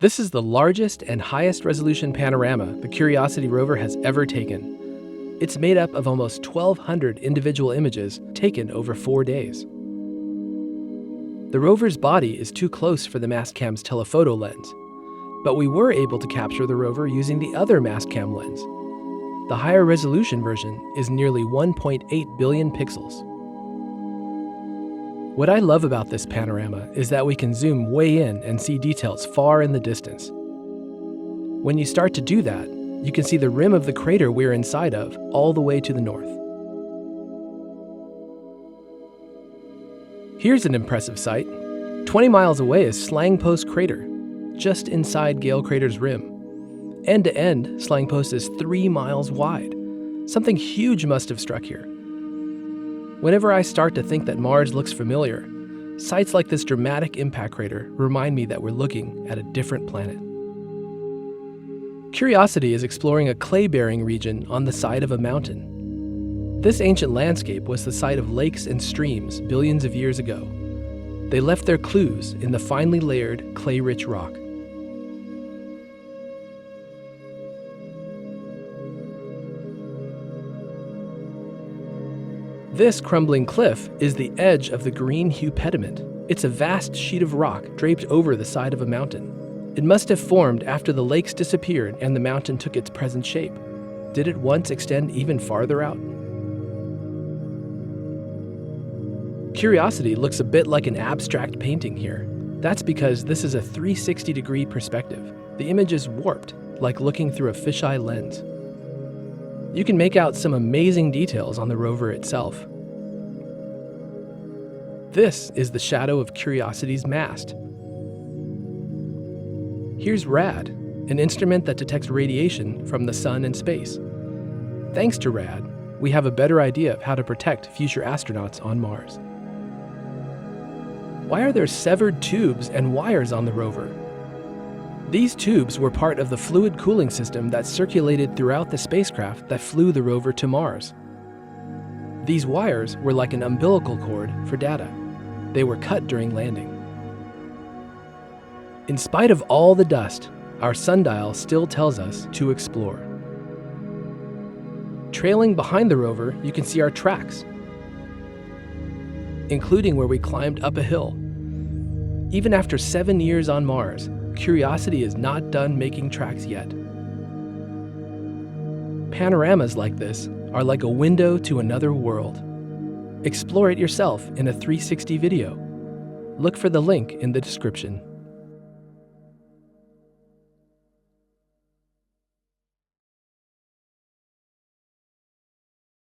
This is the largest and highest resolution panorama the Curiosity rover has ever taken. It's made up of almost 1,200 individual images taken over 4 days. The rover's body is too close for the Mastcam's telephoto lens, but we were able to capture the rover using the other Mastcam lens. The higher resolution version is nearly 1.8 billion pixels. What I love about this panorama is that we can zoom way in and see details far in the distance. When you start to do that, you can see the rim of the crater we're inside of all the way to the north. Here's an impressive sight. 20 miles away is Slang Post Crater, just inside Gale Crater's rim. End to end, Slang Post is 3 miles wide. Something huge must have struck here. Whenever I start to think that Mars looks familiar, sites like this dramatic impact crater remind me that we're looking at a different planet. Curiosity is exploring a clay-bearing region on the side of a mountain. This ancient landscape was the site of lakes and streams billions of years ago. They left their clues in the finely layered, clay-rich rock. This crumbling cliff is the edge of the green hue pediment. It's a vast sheet of rock draped over the side of a mountain. It must have formed after the lakes disappeared and the mountain took its present shape. Did it once extend even farther out? Curiosity looks a bit like an abstract painting here. That's because this is a 360-degree perspective. The image is warped, like looking through a fisheye lens. You can make out some amazing details on the rover itself. This is the shadow of Curiosity's mast. Here's RAD, an instrument that detects radiation from the sun and space. Thanks to RAD, we have a better idea of how to protect future astronauts on Mars. Why are there severed tubes and wires on the rover? These tubes were part of the fluid cooling system that circulated throughout the spacecraft that flew the rover to Mars. These wires were like an umbilical cord for data. They were cut during landing. In spite of all the dust, our sundial still tells us to explore. Trailing behind the rover, you can see our tracks, including where we climbed up a hill. Even after 7 years on Mars, Curiosity is not done making tracks yet. Panoramas like this are like a window to another world. Explore it yourself in a 360 video. Look for the link in the description.